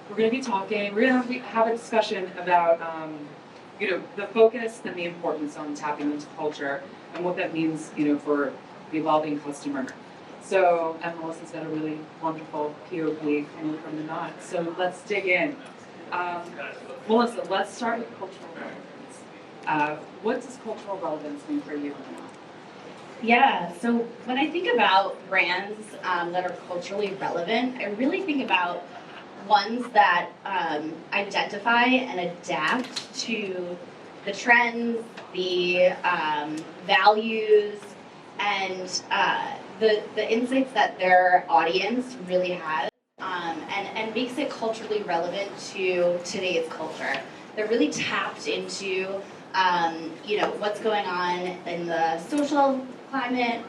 We're going to be talking, we're going to have a discussion about, the focus and the importance on tapping into culture and what that means, for the evolving customer. So, and Melissa's got a really wonderful POV from the knot. So let's dig in. Melissa, let's start with cultural relevance. What does cultural relevance mean for you? Yeah, so when I think about brands that are culturally relevant, I really think about ones that identify and adapt to the trends, the values, and the insights that their audience really has, and makes it culturally relevant to today's culture. They're really tapped into what's going on in the social climate,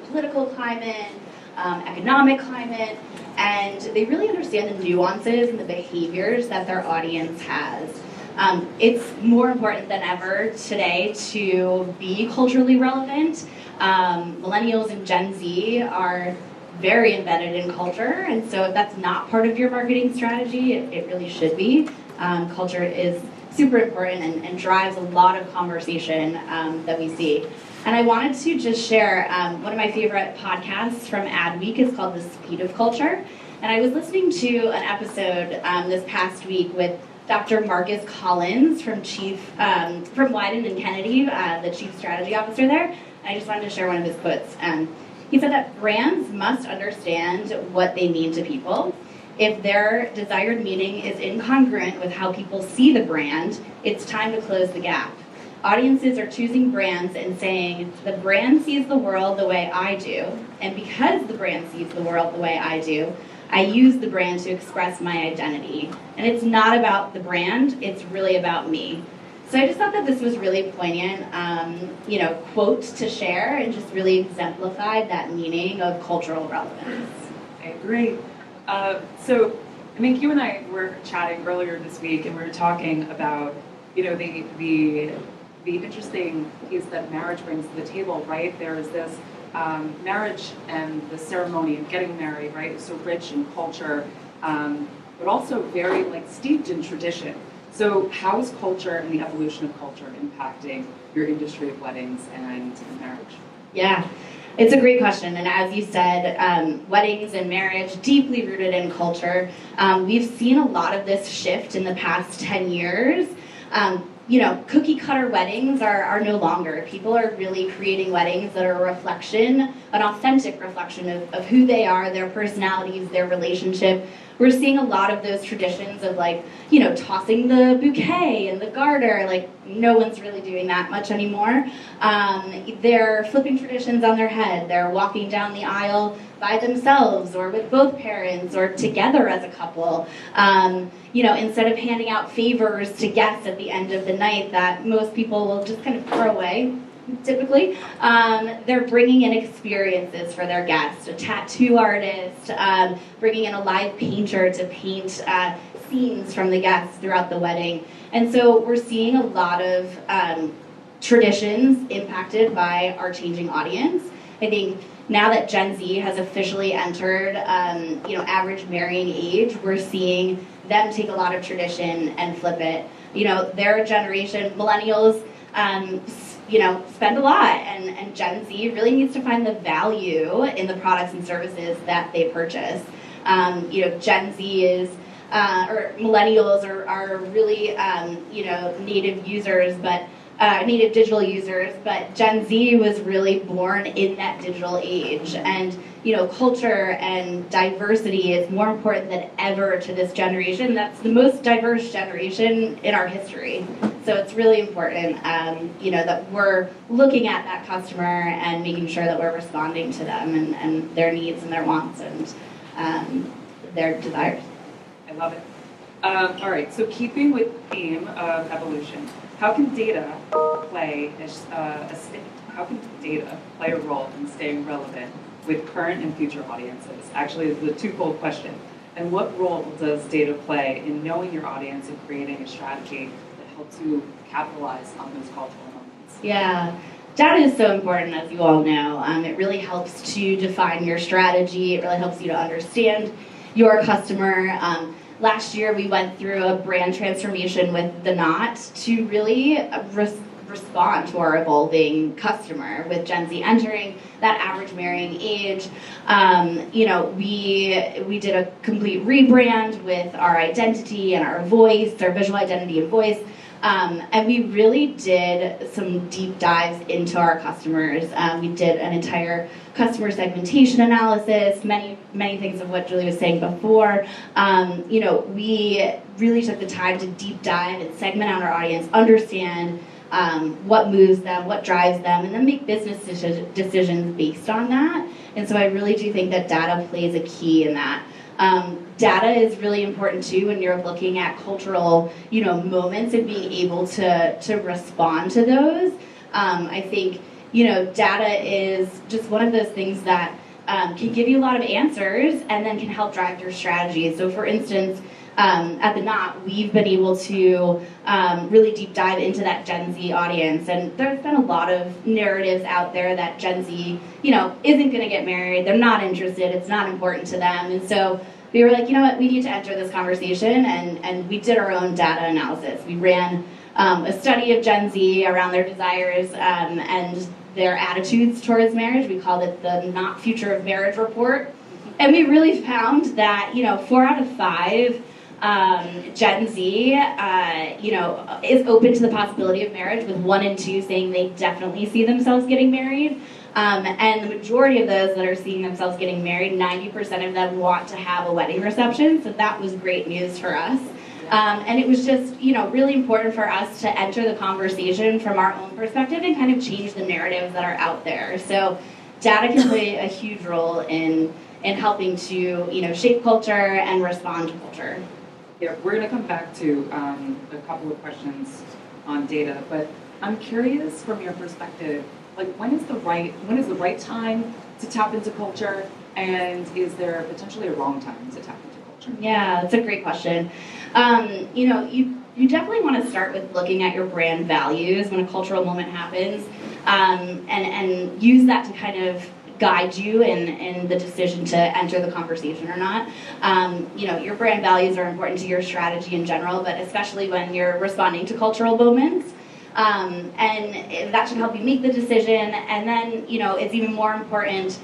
political climate, economic climate, and they really understand the nuances and the behaviors that their audience has. It's more important than ever today to be culturally relevant. Millennials and Gen Z are very embedded in culture, and so if that's not part of your marketing strategy, it really should be. Culture is super important and drives a lot of conversation that we see. And I wanted to just share one of my favorite podcasts from Adweek is called The Speed of Culture. And I was listening to an episode this past week with Dr. Marcus Collins from Wieden and Kennedy, the Chief Strategy Officer there. And I just wanted to share one of his quotes. He said that brands must understand what they mean to people. If their desired meaning is incongruent with how people see the brand, it's time to close the gap. Audiences are choosing brands and saying, the brand sees the world the way I do, and because the brand sees the world the way I do, I use the brand to express my identity. And it's not about the brand, it's really about me. So I just thought that this was really poignant, quote to share and just really exemplified that meaning of cultural relevance. I agree. So, I think you and I were chatting earlier this week, and we were talking about, the interesting piece that marriage brings to the table, right? There is this marriage and the ceremony of getting married, right? So rich in culture, but also very steeped in tradition. So how is culture and the evolution of culture impacting your industry of weddings and marriage? Yeah. It's a great question, and as you said, weddings and marriage, deeply rooted in culture. We've seen a lot of this shift in the past 10 years. Cookie cutter weddings are no longer. People are really creating weddings that are an authentic reflection of who they are, their personalities, their relationship. We're seeing a lot of those traditions of tossing the bouquet and the garter. No one's really doing that much anymore. They're flipping traditions on their head. They're walking down the aisle by themselves or with both parents or together as a couple. Instead of handing out favors to guests at the end of the night that most people will just kind of throw away, typically, they're bringing in experiences for their guests. A tattoo artist, bringing in a live painter to paint scenes from the guests throughout the wedding. And so we're seeing a lot of traditions impacted by our changing audience. I think now that Gen Z has officially entered, average marrying age, we're seeing them take a lot of tradition and flip it. Their generation, millennials, spend a lot, and Gen Z really needs to find the value in the products and services that they purchase. Gen Z is, or millennials are really, native users, but native digital users, but Gen Z was really born in that digital age. And, culture and diversity is more important than ever to this generation. That's the most diverse generation in our history. So it's really important, that we're looking at that customer and making sure that we're responding to them and their needs and their wants and their desires. I love it. All right, so keeping with the theme of evolution, how can data play a role in staying relevant with current and future audiences? Actually, it's a twofold question. And what role does data play in knowing your audience and creating a strategy that helps you capitalize on those cultural moments? Yeah. Data is so important, as you all know. It really helps to define your strategy. It really helps you to understand your customer. last year we went through a brand transformation with The Knot to really respond to our evolving customer with Gen Z entering that average marrying age. We did a complete rebrand with our identity and our voice, our visual identity and voice. And we really did some deep dives into our customers. We did an entire customer segmentation analysis, many things of what Julie was saying before. We really took the time to deep dive and segment out our audience, understand what moves them, what drives them, and then make business decisions based on that. And so I really do think that data plays a key in that. Data is really important too when you're looking at cultural, moments and being able to respond to those. I think, data is just one of those things that can give you a lot of answers and then can help drive your strategy. So for instance, at The Knot, we've been able to really deep dive into that Gen Z audience. And there's been a lot of narratives out there that Gen Z, isn't going to get married. They're not interested. It's not important to them. And so we were like, we need to enter this conversation. And we did our own data analysis. We ran a study of Gen Z around their desires and their attitudes towards marriage. We called it the Not Future of Marriage report. And we really found that, 4 out of 5 Gen Z, is open to the possibility of marriage, with 1 in 2 saying they definitely see themselves getting married. And the majority of those that are seeing themselves getting married, 90% of them want to have a wedding reception. So that was great news for us. And it was just, really important for us to enter the conversation from our own perspective and kind of change the narratives that are out there. So data can play a huge role in helping to, shape culture and respond to culture. Yeah, we're going to come back to a couple of questions on data, but I'm curious from your perspective, when is the right time to tap into culture, and is there potentially a wrong time to tap into culture? Yeah, that's a great question. You definitely want to start with looking at your brand values when a cultural moment happens, and use that to kind of guide you in the decision to enter the conversation or not. Your brand values are important to your strategy in general, but especially when you're responding to cultural moments. And that should help you make the decision. And then, it's even more important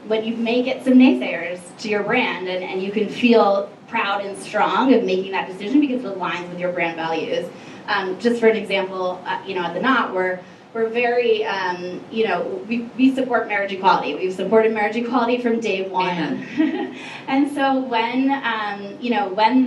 when you may get some naysayers to your brand, and you can feel proud and strong of making that decision because it aligns with your brand values. Just for an example, at The Knot, we're very, we support marriage equality. We've supported marriage equality from day one. And so when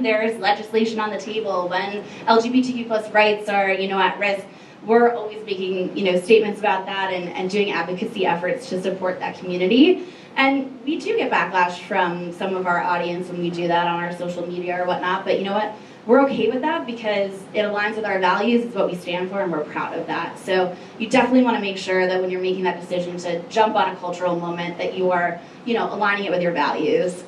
there's legislation on the table, when LGBTQ plus rights are, at risk, we're always making, statements about that and doing advocacy efforts to support that community. And we do get backlash from some of our audience when we do that on our social media or whatnot, but you know what? We're okay with that because it aligns with our values, it's what we stand for, and we're proud of that. So you definitely want to make sure that when you're making that decision to jump on a cultural moment that you are, aligning it with your values.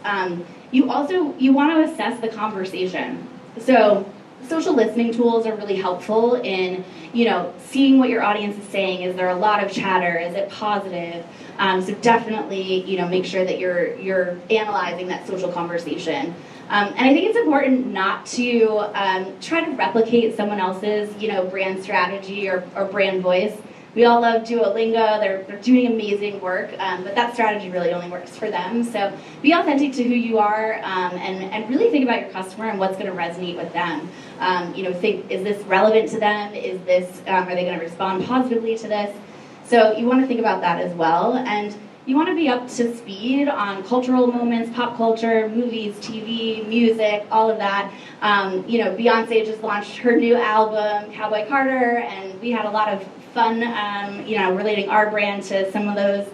You want to assess the conversation. So social listening tools are really helpful in, seeing what your audience is saying. Is there a lot of chatter? Is it positive? So definitely, make sure that you're analyzing that social conversation. And I think it's important not to try to replicate someone else's, brand strategy or brand voice. We all love Duolingo. They're doing amazing work, but that strategy really only works for them. So be authentic to who you are, and really think about your customer and what's going to resonate with them. Think, is this relevant to them? Is this, are they going to respond positively to this? So you want to think about that as well. And you want to be up to speed on cultural moments, pop culture, movies, TV, music, all of that. Beyonce just launched her new album, Cowboy Carter, and we had a lot of fun, relating our brand to some of those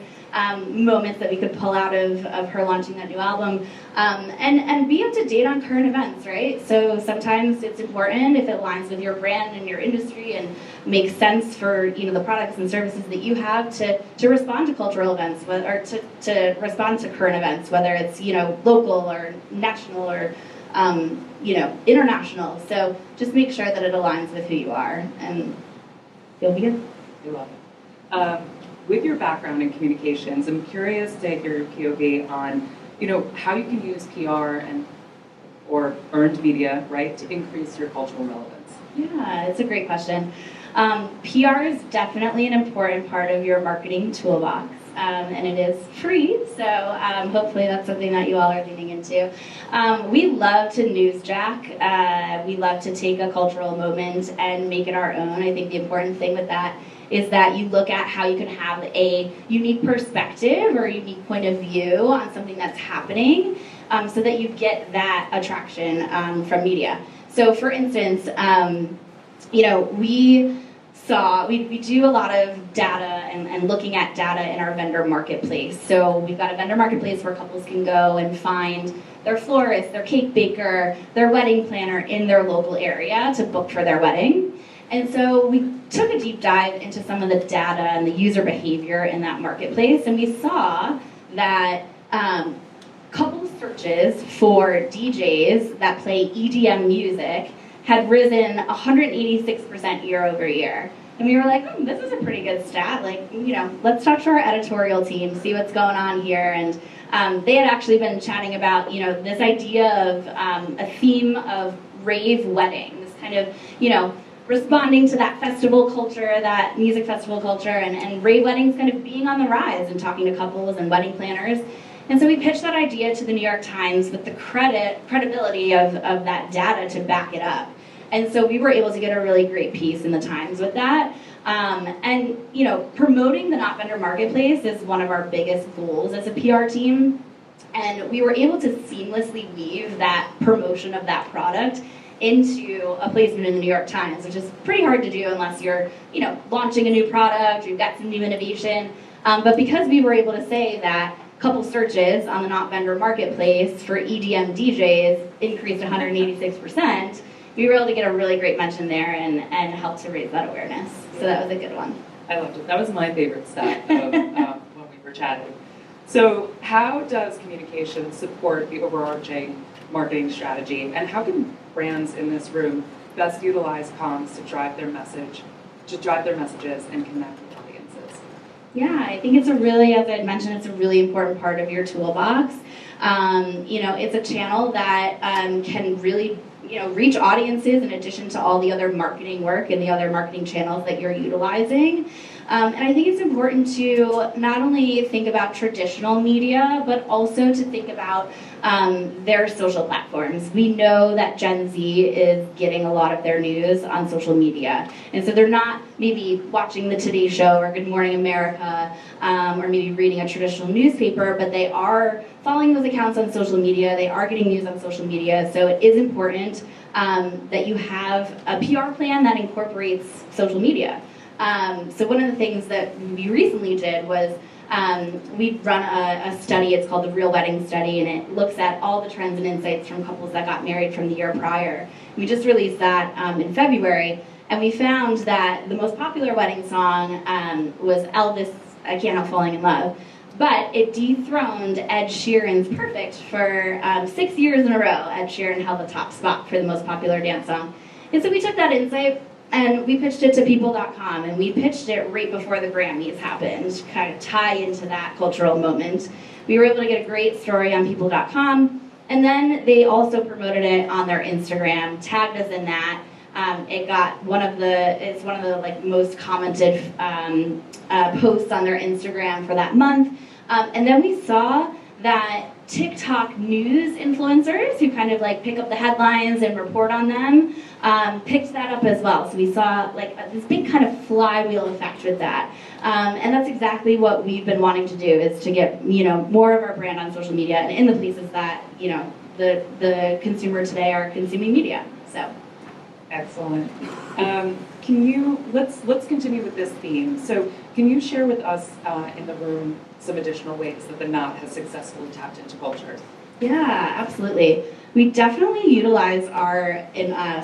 moments that we could pull out of her launching that new album. And be up to date on current events, right? So sometimes it's important if it aligns with your brand and your industry and makes sense for the products and services that you have to respond to cultural events, or to respond to current events, whether it's local or national or international. So just make sure that it aligns with who you are, and you'll be good. I love it. With your background in communications, I'm curious to hear your POV on, how you can use PR or earned media, right, to increase your cultural relevance? Yeah, it's a great question. PR is definitely an important part of your marketing toolbox, and it is free, so hopefully that's something that you all are leaning into. We love to newsjack. We love to take a cultural moment and make it our own. I think the important thing with that is that you look at how you can have a unique perspective or a unique point of view on something that's happening, so that you get that attraction from media. So for instance, we do a lot of data and looking at data in our vendor marketplace. So we've got a vendor marketplace where couples can go and find their florist, their cake baker, their wedding planner in their local area to book for their wedding. And so we took a deep dive into some of the data and the user behavior in that marketplace, and we saw that couple searches for DJs that play EDM music had risen 186% year over year. And we were like, this is a pretty good stat. Let's talk to our editorial team, see what's going on here. And they had actually been chatting about, this idea of a theme of rave wedding, this kind of, responding to that festival culture, that music festival culture, and rave weddings kind of being on the rise and talking to couples and wedding planners. And so we pitched that idea to the New York Times with the credibility of that data to back it up. And so we were able to get a really great piece in the Times with that. Promoting the Not Vendor Marketplace is one of our biggest goals as a PR team. And we were able to seamlessly weave that promotion of that product into a placement in the New York Times, which is pretty hard to do unless you're, launching a new product, you've got some new innovation. But because we were able to say that couple searches on the Not Vendor Marketplace for EDM DJs increased 186%, we were able to get a really great mention there and help to raise that awareness. So that was a good one. I loved it. That was my favorite stat of when we were chatting. So how does communication support the overarching marketing strategy, and how can brands in this room best utilize comms to drive their messages and connect with audiences? Yeah, I think it's as I mentioned, it's a really important part of your toolbox. It's a channel that can really, reach audiences in addition to all the other marketing work and the other marketing channels that you're utilizing. And I think it's important to not only think about traditional media, but also to think about their social platforms. We know that Gen Z is getting a lot of their news on social media. And so they're not maybe watching the Today Show or Good Morning America, or maybe reading a traditional newspaper, but they are following those accounts on social media. They are getting news on social media. So it is important that you have a PR plan that incorporates social media. So one of the things that we recently did was we run a study. It's called the Real Wedding Study, and it looks at all the trends and insights from couples that got married from the year prior. We just released that in February, and we found that the most popular wedding song was Elvis' I Can't Help Falling in Love, but it dethroned Ed Sheeran's Perfect for 6 years in a row. Ed Sheeran held the top spot for the most popular dance song. And so we took that insight and we pitched it to people.com, and we pitched it right before the Grammys happened to kind of tie into that cultural moment. We were able to get a great story on people.com, and then they also promoted it on their Instagram, tagged us in that. It got it's one of the most commented posts on their Instagram for that month. And then we saw that TikTok news influencers who kind of pick up the headlines and report on them picked that up as well. So we saw this big kind of flywheel effect with that. And that's exactly what we've been wanting to do, is to get more of our brand on social media and in the places that the consumer today are consuming media. So. Excellent. Let's continue with this theme. So can you share with us in the room some additional ways that the Knot has successfully tapped into culture? Yeah, absolutely. We definitely utilize our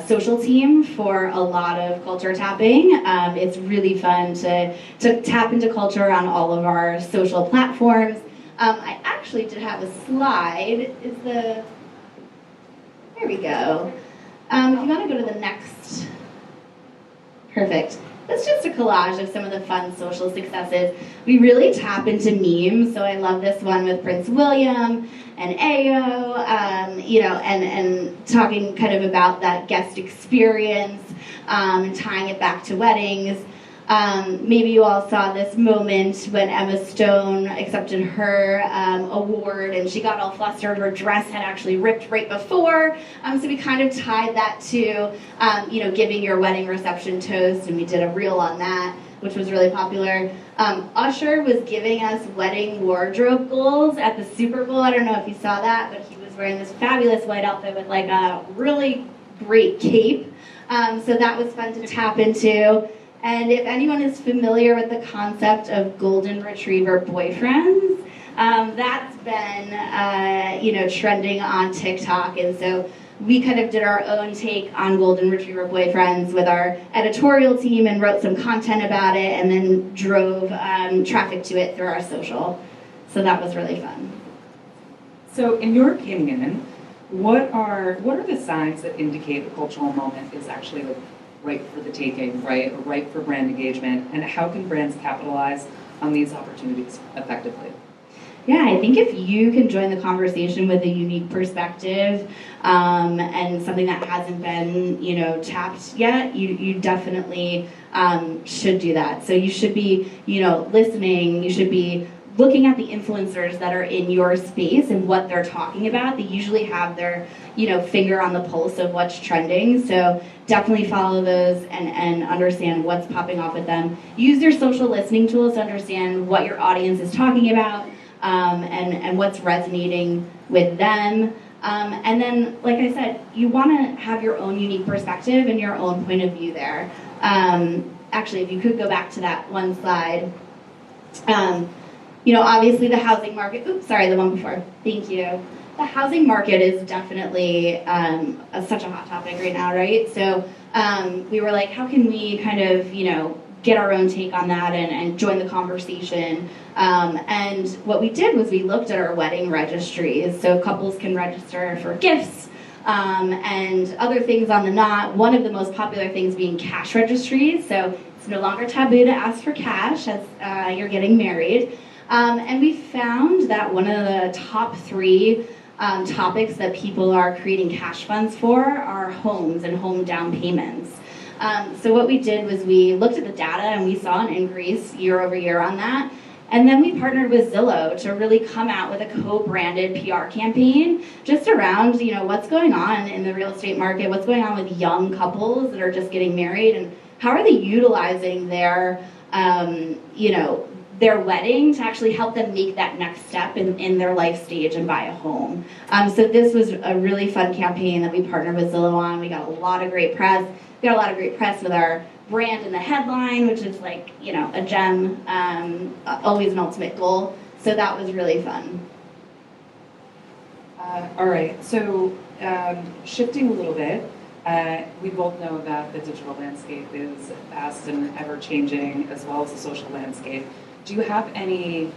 social team for a lot of culture tapping. It's really fun to tap into culture on all of our social platforms. I actually did have a slide. There we go. If you want to go to the next, perfect. That's just a collage of some of the fun social successes. We really tap into memes, so I love this one with Prince William and Ayo, you know, and talking kind of about that guest experience, and tying it back to weddings. Maybe you all saw this moment when Emma Stone accepted her award and she got all flustered. Her dress had actually ripped right before. So we kind of tied that to, you know, giving your wedding reception toast, and we did a reel on that, which was really popular. Usher was giving us wedding wardrobe goals at the Super Bowl. I don't know if you saw that, but he was wearing this fabulous white outfit with like a really great cape. So that was fun to tap into. And if anyone is familiar with the concept of golden retriever boyfriends, that's been, you know, trending on TikTok. And so we kind of did our own take on golden retriever boyfriends with our editorial team and wrote some content about it and then drove traffic to it through our social. So that was really fun. So in your opinion, what are the signs that indicate a cultural moment is actually like ripe for the taking, right? Or ripe for brand engagement, and how can brands capitalize on these opportunities effectively? Yeah, I think if you can join the conversation with a unique perspective and something that hasn't been, you know, tapped yet, you definitely should do that. So you should be, you know, listening. You should be looking at the influencers that are in your space and what they're talking about. They usually have their, you know, finger on the pulse of what's trending. So definitely follow those and understand what's popping off with them. Use your social listening tools to understand what your audience is talking about and what's resonating with them. And then, like I said, you want to have your own unique perspective and your own point of view there. Actually, if you could go back to that one slide. You know, obviously the housing market, the one before, thank you. The housing market is definitely such a hot topic right now, right? So we were like, how can we kind of, you know, get our own take on that and join the conversation? And what we did was we looked at our wedding registries. So couples can register for gifts and other things on the knot. One of the most popular things being cash registries. So it's no longer taboo to ask for cash as you're getting married. And we found that one of the top 3 topics that people are creating cash funds for are homes and home down payments. So what we did was we looked at the data and we saw an increase year over year on that. And then we partnered with Zillow to really come out with a co-branded PR campaign just around, you know, what's going on in the real estate market, what's going on with young couples that are just getting married, and how are they utilizing their, you know, their wedding to actually help them make that next step in their life stage and buy a home. So this was a really fun campaign that we partnered with Zillow on. We got a lot of great press. We got a lot of great press with our brand in the headline, which is like, you know, a gem, always an ultimate goal. So that was really fun. All right, so shifting a little bit, we both know that the digital landscape is fast and ever-changing, as well as the social landscape. Do you have any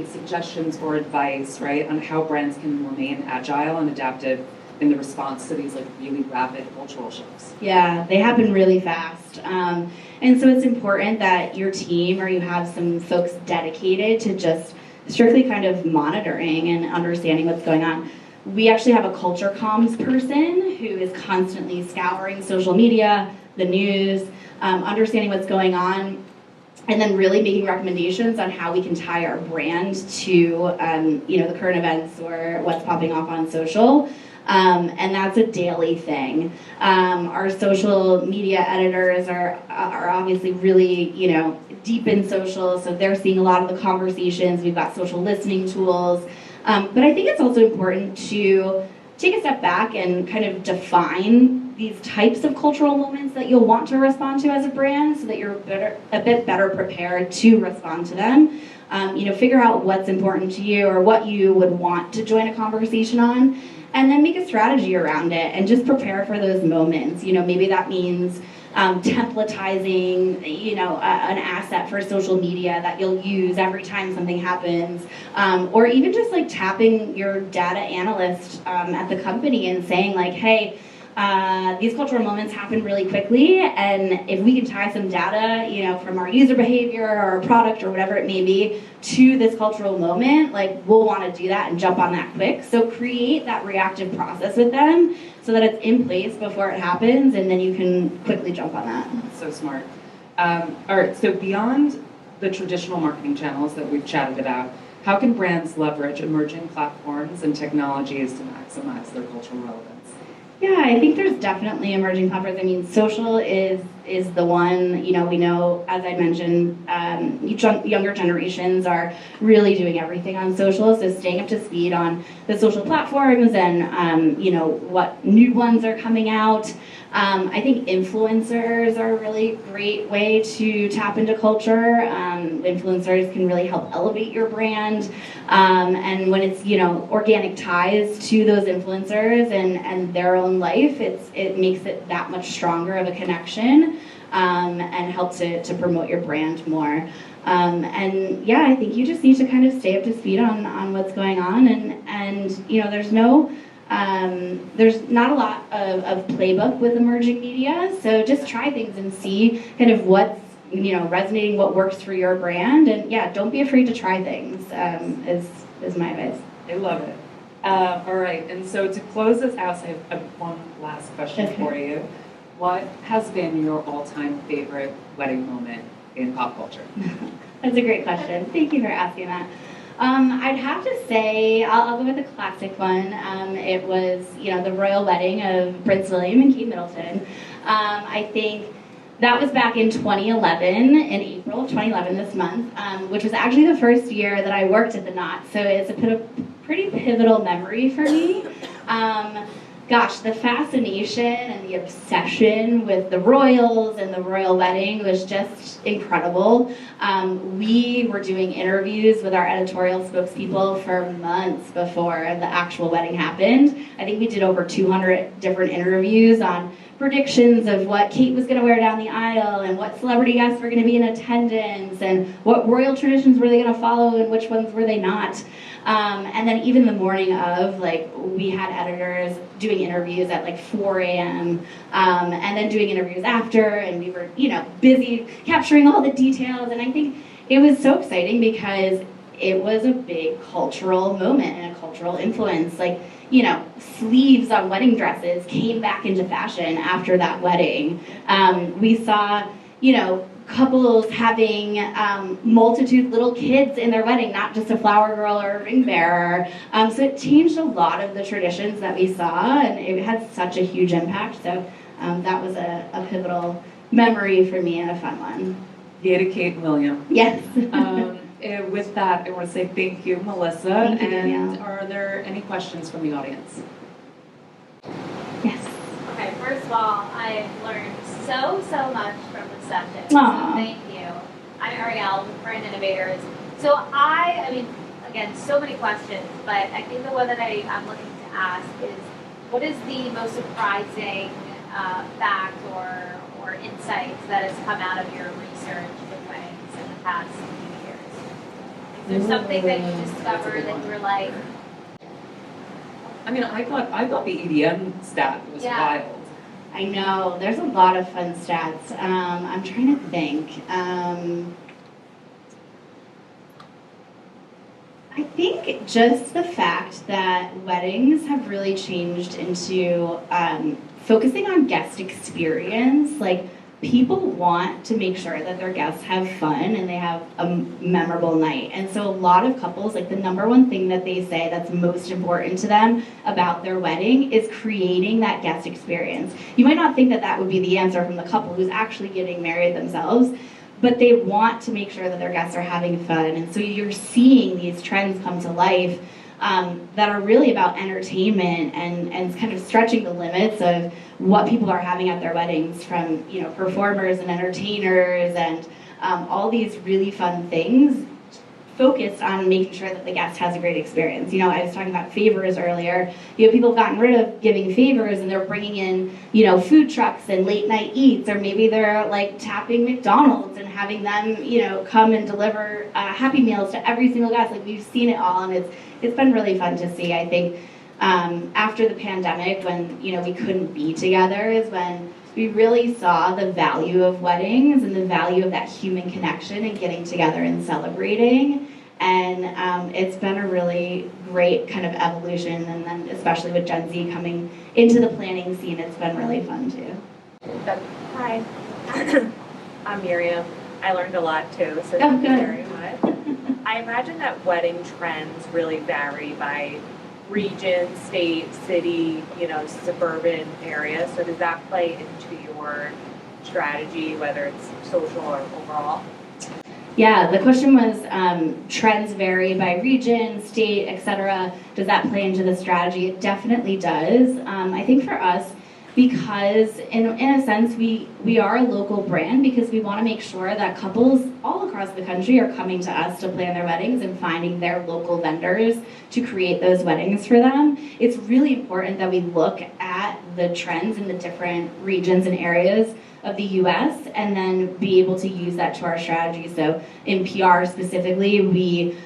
suggestions or advice, right, on how brands can remain agile and adaptive in the response to these like really rapid cultural shifts? Yeah, they happen really fast. And so it's important that your team or you have some folks dedicated to just strictly kind of monitoring and understanding what's going on. We actually have a culture comms person who is constantly scouring social media, the news, understanding what's going on, and then really making recommendations on how we can tie our brand to, you know, the current events or what's popping off on social. And that's a daily thing. Our social media editors are obviously really, you know, deep in social, so they're seeing a lot of the conversations. We've got social listening tools. But I think it's also important to take a step back and kind of define these types of cultural moments that you'll want to respond to as a brand so that you're a bit better prepared to respond to them. You know, figure out what's important to you or what you would want to join a conversation on, and then make a strategy around it and just prepare for those moments. You know, maybe that means templatizing, you know, an asset for social media that you'll use every time something happens, or even just like tapping your data analyst at the company and saying like, hey, these cultural moments happen really quickly, and if we can tie some data, from our user behavior or a product or whatever it may be to this cultural moment, like we'll want to do that and jump on that quick. So create that reactive process with them so that it's in place before it happens, and then you can quickly jump on that. So smart. All right, so beyond the traditional marketing channels that we've chatted about, how can brands leverage emerging platforms and technologies to maximize their cultural relevance? Yeah, I think there's definitely emerging platforms. I mean, social is the one, we know, as I mentioned, younger generations are really doing everything on social, so staying up to speed on the social platforms and, what new ones are coming out. I think influencers are a really great way to tap into culture. Influencers can really help elevate your brand. And when it's, organic ties to those influencers and their own life, it makes it that much stronger of a connection and help to promote your brand more. And yeah, I think you just need to kind of stay up to speed on what's going on. And there's not a lot of playbook with emerging media, so just try things and see kind of what's resonating, what works for your brand, and yeah, don't be afraid to try things. Is my advice. I love it. All right, and so to close this out, I have one last question for you. What has been your all-time favorite wedding moment in pop culture? That's a great question. Thank you for asking that. I'd have to say, I'll go with a classic one. It was, the royal wedding of Prince William and Kate Middleton. I think that was back in 2011, in April of 2011 this month, which was actually the first year that I worked at the Knot, so it's a pretty pivotal memory for me. Gosh, the fascination and the obsession with the royals and the royal wedding was just incredible. We were doing interviews with our editorial spokespeople for months before the actual wedding happened. I think we did over 200 different interviews on predictions of what Kate was going to wear down the aisle and what celebrity guests were going to be in attendance and what royal traditions were they going to follow and which ones were they not. And then even the morning of, we had editors doing interviews at 4 a.m. And then doing interviews after, and we were, busy capturing all the details. And I think it was so exciting because it was a big cultural moment and a cultural influence. Sleeves on wedding dresses came back into fashion after that wedding. We saw, couples having multitude little kids in their wedding, not just a flower girl or a ring bearer. So it changed a lot of the traditions that we saw, and it had such a huge impact. So that was a pivotal memory for me and a fun one. Yay to Kate and William. Yes. With that, I want to say thank you, Melissa. Thank you, and Danielle. Are there any questions from the audience? Yes. Okay, first of all, I've learned so much from the session. Aww. So thank you. I'm Ariel with Brand Innovators. So I mean, again, so many questions, but I think the one that I'm looking to ask is, what is the most surprising fact or insight that has come out of your research with weddings in the past few years? Is there something that you discovered that you were like, I mean, I thought the EDM stat was wild. I know, there's a lot of fun stats. I'm trying to think. I think just the fact that weddings have really changed into focusing on guest experience. People want to make sure that their guests have fun and they have a memorable night. And so a lot of couples, the number one thing that they say that's most important to them about their wedding is creating that guest experience. You might not think that that would be the answer from the couple who's actually getting married themselves, but they want to make sure that their guests are having fun. And so you're seeing these trends come to life that are really about entertainment and kind of stretching the limits of what people are having at their weddings, from performers and entertainers and all these really fun things focused on making sure that the guest has a great experience. I was talking about favors earlier. People have gotten rid of giving favors and they're bringing in, food trucks and late night eats, or maybe they're tapping McDonald's and having them, come and deliver Happy Meals to every single guest. We've seen it all, and it's been really fun to see. I think after the pandemic, when we couldn't be together, is when we really saw the value of weddings and the value of that human connection and getting together and celebrating. And it's been a really great kind of evolution, and then especially with Gen Z coming into the planning scene, it's been really fun too. Hi, I'm Miriam. I learned a lot too, so Oh, thank you good. very much. I imagine that wedding trends really vary by region, state, city, suburban area. So does that play into your strategy, whether it's social or overall? Yeah, the question was trends vary by region, state, etc. Does that play into the strategy? It definitely does. I think for us, because in a sense we are a local brand, because we want to make sure that couples all across the country are coming to us to plan their weddings and finding their local vendors to create those weddings for them. It's really important that we look at the trends in the different regions and areas of the US and then be able to use that to our strategy. So in PR specifically, we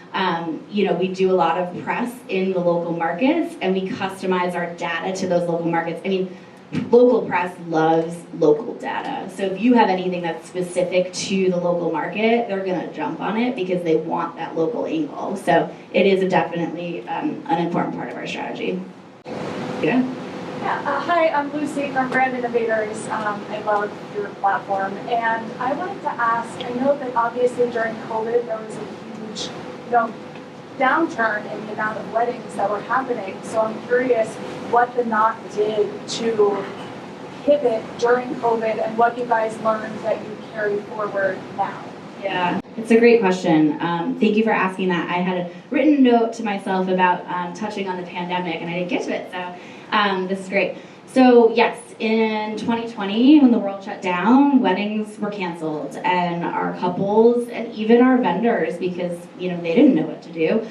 do a lot of press in the local markets, and we customize our data to those local markets. I mean, local press loves local data. So if you have anything that's specific to the local market, they're going to jump on it because they want that local angle. So it is definitely an important part of our strategy. Yeah. Hi, I'm Lucy from Brand Innovators. I love your platform, and I wanted to ask, I know that obviously during COVID there was a huge, downturn in the amount of weddings that were happening. So I'm curious what the Knot did to pivot during COVID and what you guys learned that you carry forward now. Yeah, it's a great question. Thank you for asking that. I had a written note to myself about touching on the pandemic, and I didn't get to it, so this is great. So yes, in 2020, when the world shut down, weddings were canceled, and our couples and even our vendors, because they didn't know what to do,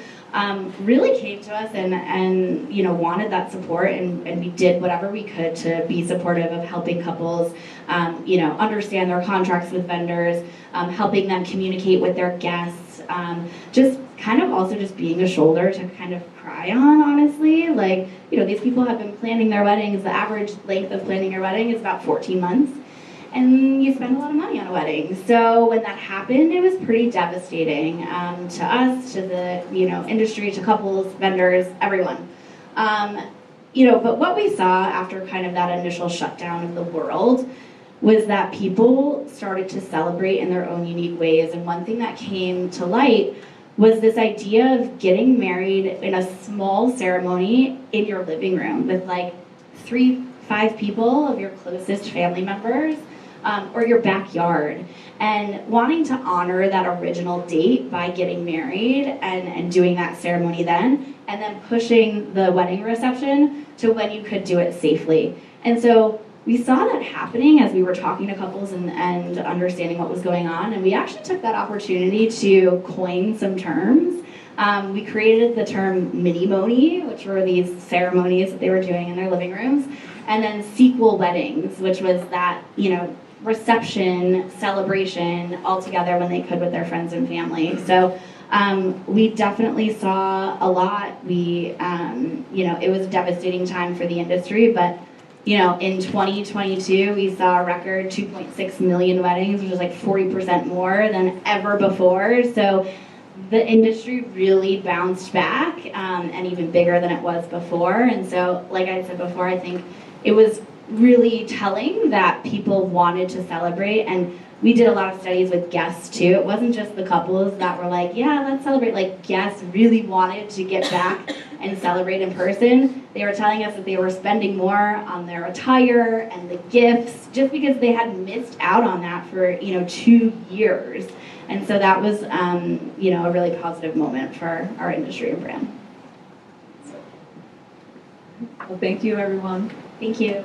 really came to us and wanted that support, and we did whatever we could to be supportive of helping couples understand their contracts with vendors, helping them communicate with their guests, just kind of also just being a shoulder to kind of cry on, honestly. These people have been planning their weddings. The average length of planning your wedding is about 14 months. And you spend a lot of money on a wedding. So when that happened, it was pretty devastating to us, to the industry, to couples, vendors, everyone. But what we saw after kind of that initial shutdown of the world was that people started to celebrate in their own unique ways. And one thing that came to light was this idea of getting married in a small ceremony in your living room with 3-5 people of your closest family members, or your backyard, and wanting to honor that original date by getting married and doing that ceremony then, and then pushing the wedding reception to when you could do it safely. And so we saw that happening as we were talking to couples and understanding what was going on, and we actually took that opportunity to coin some terms. We created the term mini-moni, which were these ceremonies that they were doing in their living rooms, and then sequel weddings, which was that, reception, celebration all together when they could with their friends and family. So we definitely saw a lot. It was a devastating time for the industry, but in 2022, we saw a record 2.6 million weddings, which is 40% more than ever before. So the industry really bounced back, and even bigger than it was before. And so, like I said before, I think it was really telling that people wanted to celebrate, and we did a lot of studies with guests too. It wasn't just the couples that were like, yeah, let's celebrate. Guests really wanted to get back and celebrate in person. They were telling us that they were spending more on their attire and the gifts just because they had missed out on that for 2 years. And so that was a really positive moment for our industry and brand. Well, thank you, everyone. Thank you.